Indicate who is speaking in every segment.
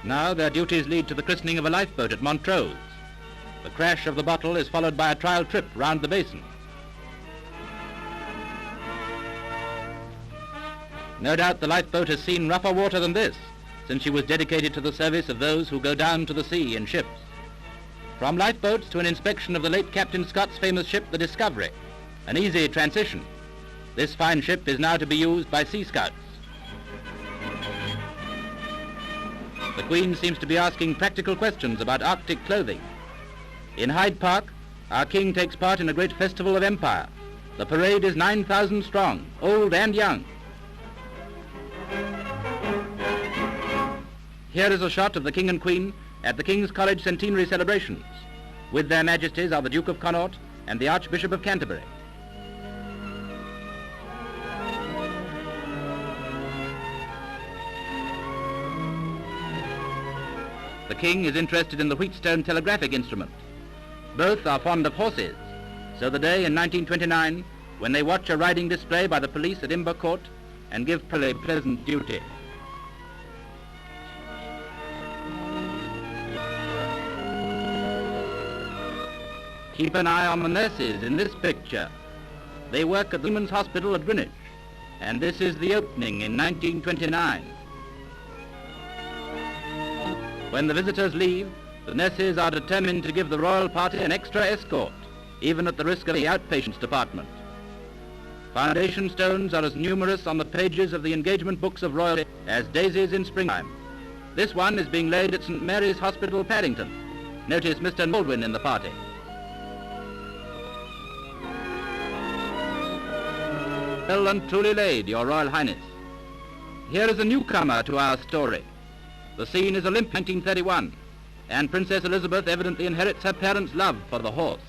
Speaker 1: Now their duties lead to the christening of a lifeboat at Montrose. The crash of the bottle is followed by a trial trip round the basin. No doubt the lifeboat has seen rougher water than this, since she was dedicated to the service of those who go down to the sea in ships. From lifeboats to an inspection of the late Captain Scott's famous ship, the Discovery, an easy transition. This fine ship is now to be used by Sea Scouts. The Queen seems to be asking practical questions about Arctic clothing. In Hyde Park, our King takes part in a great festival of empire. The parade is 9,000 strong, old and young. Here is a shot of the King and Queen at the King's College centenary celebrations. With their majesties are the Duke of Connaught and the Archbishop of Canterbury. The King is interested in the Wheatstone telegraphic instrument. Both are fond of horses, so the day in 1929 when they watch a riding display by the police at Imber Court and give a pleasant duty. Keep an eye on the nurses in this picture. They work at the Seaman's Hospital at Greenwich, and this is the opening in 1929. When the visitors leave, the nurses are determined to give the royal party an extra escort, even at the risk of the outpatients department. Foundation stones are as numerous on the pages of the engagement books of royalty as daisies in springtime. This one is being laid at St Mary's Hospital, Paddington. Notice Mr Baldwin in the party. Well and truly laid, Your Royal Highness. Here is a newcomer to our story. The scene is Olympia 1931, and Princess Elizabeth evidently inherits her parents' love for the horse.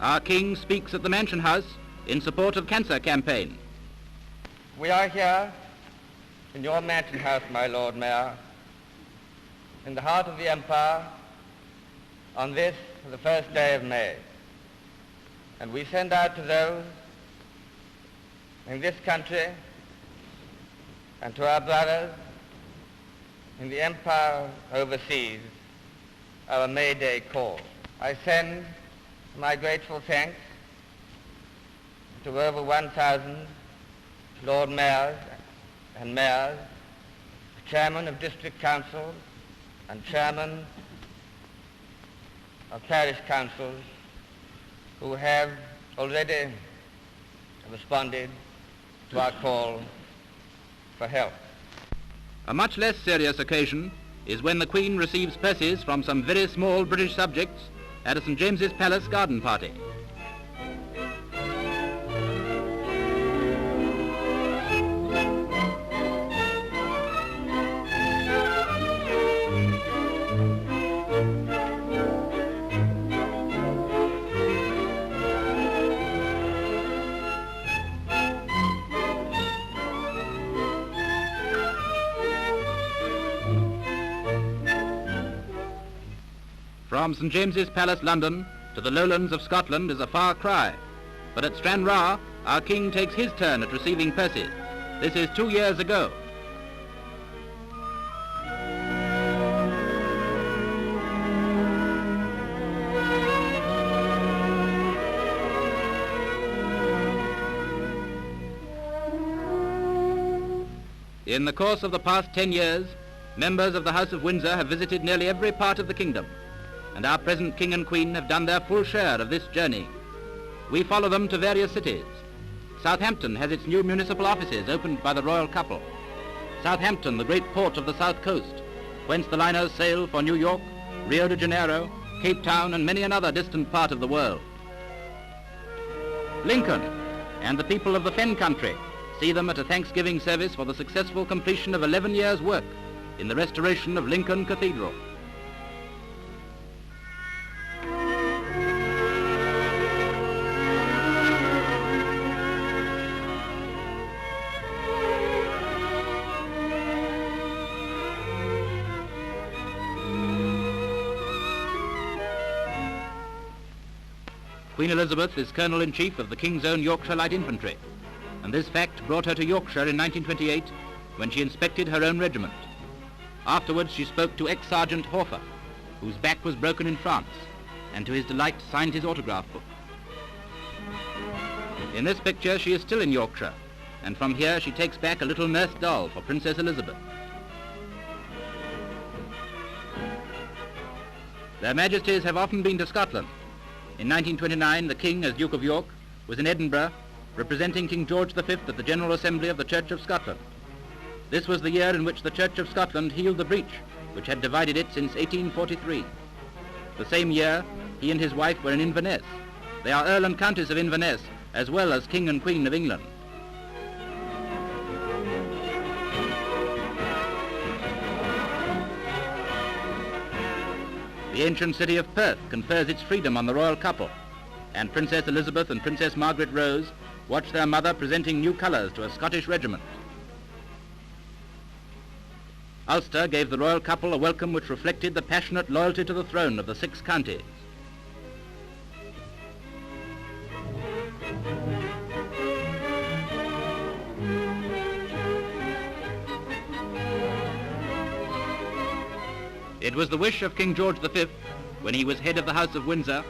Speaker 1: Our King speaks at the Mansion House in support of cancer campaign.
Speaker 2: We are here in your Mansion House, my Lord Mayor, in the heart of the Empire, on this, the first day of May. And we send out to those in this country and to our brothers in the Empire overseas our May Day call. I send my grateful thanks to over 1,000 Lord Mayors and Mayors, Chairmen of District Councils and Chairmen of Parish Councils who have already responded to our call for help.
Speaker 1: A much less serious occasion is when the Queen receives purses from some very small British subjects at a St James's Palace garden party. From St James's Palace, London, to the lowlands of Scotland is a far cry. But at Stranraer, our King takes his turn at receiving purses. This is 2 years ago. In the course of the past 10 years, members of the House of Windsor have visited nearly every part of the kingdom, and our present King and Queen have done their full share of this journey. We follow them to various cities. Southampton has its new municipal offices opened by the royal couple. Southampton, the great port of the south coast, whence the liners sail for New York, Rio de Janeiro, Cape Town, and many another distant part of the world. Lincoln and the people of the Fen country see them at a Thanksgiving service for the successful completion of 11 years' work in the restoration of Lincoln Cathedral. Queen Elizabeth is Colonel-in-Chief of the King's Own Yorkshire Light Infantry, and this fact brought her to Yorkshire in 1928 when she inspected her own regiment. Afterwards she spoke to ex-Sergeant Horfer, whose back was broken in France, and to his delight signed his autograph book. In this picture she is still in Yorkshire, and from here she takes back a little nurse doll for Princess Elizabeth. Their Majesties have often been to Scotland. In 1929, the King, as Duke of York, was in Edinburgh, representing King George V at the General Assembly of the Church of Scotland. This was the year in which the Church of Scotland healed the breach, which had divided it since 1843. The same year, he and his wife were in Inverness. They are Earl and Countess of Inverness, as well as King and Queen of England. The ancient city of Perth confers its freedom on the royal couple, and Princess Elizabeth and Princess Margaret Rose watch their mother presenting new colours to a Scottish regiment. Ulster gave the royal couple a welcome which reflected the passionate loyalty to the throne of the 6 counties. It was the wish of King George V, when he was head of the House of Windsor,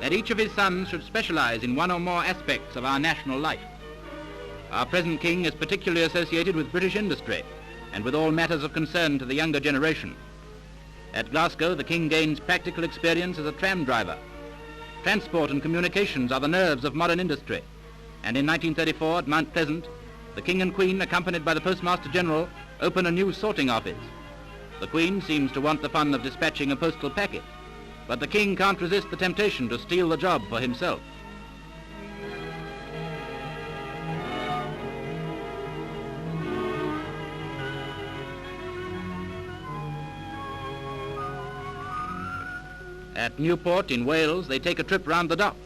Speaker 1: that each of his sons should specialise in one or more aspects of our national life. Our present king is particularly associated with British industry and with all matters of concern to the younger generation. At Glasgow, the king gains practical experience as a tram driver. Transport and communications are the nerves of modern industry, and in 1934 at Mount Pleasant, the king and queen, accompanied by the Postmaster General, open a new sorting office. The Queen seems to want the fun of dispatching a postal packet, but the King can't resist the temptation to steal the job for himself. At Newport in Wales, they take a trip round the docks.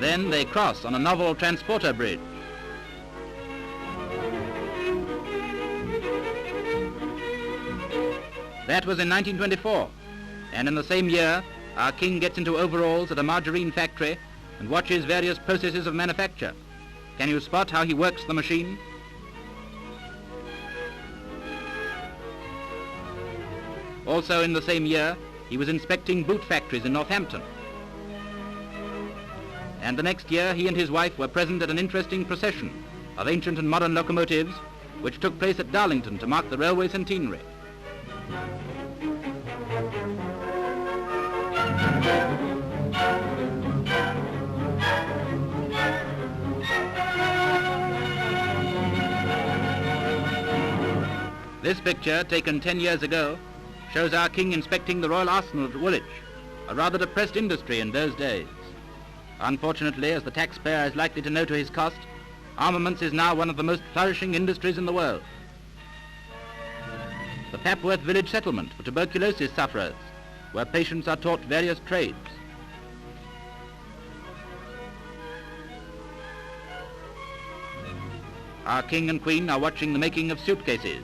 Speaker 1: Then they cross on a novel transporter bridge. That was in 1924, and in the same year, our king gets into overalls at a margarine factory and watches various processes of manufacture. Can you spot how he works the machine? Also in the same year, he was inspecting boot factories in Northampton. And the next year, he and his wife were present at an interesting procession of ancient and modern locomotives, which took place at Darlington to mark the railway centenary. This picture, taken 10 years ago, shows our king inspecting the Royal Arsenal at Woolwich, a rather depressed industry in those days. Unfortunately, as the taxpayer is likely to know to his cost, armaments is now one of the most flourishing industries in the world. The Papworth village settlement for tuberculosis sufferers, where patients are taught various trades. Our king and queen are watching the making of suitcases.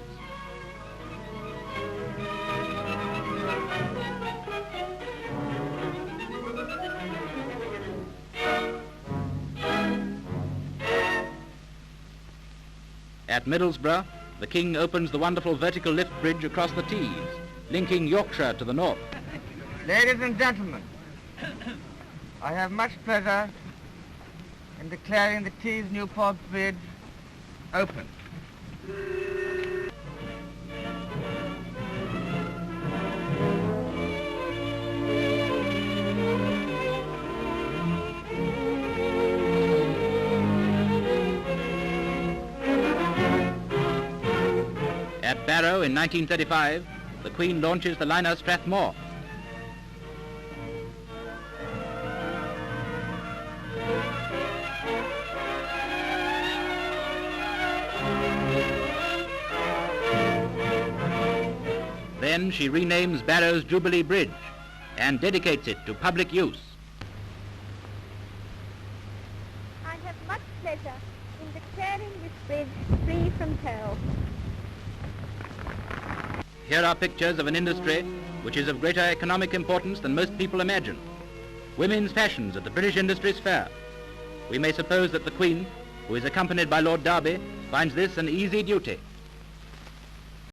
Speaker 1: At Middlesbrough, the king opens the wonderful vertical lift bridge across the Tees, linking Yorkshire to the north.
Speaker 2: Ladies and gentlemen, I have much pleasure in declaring the Tees Newport Bridge open.
Speaker 1: At Barrow in 1935, the Queen launches the liner Strathmore. Then she renames Barrow's Jubilee Bridge and dedicates it to public use.
Speaker 3: I have much pleasure in declaring this bridge free from toll.
Speaker 1: Here are pictures of an industry which is of greater economic importance than most people imagine. Women's fashions at the British Industries Fair. We may suppose that the Queen, who is accompanied by Lord Derby, finds this an easy duty.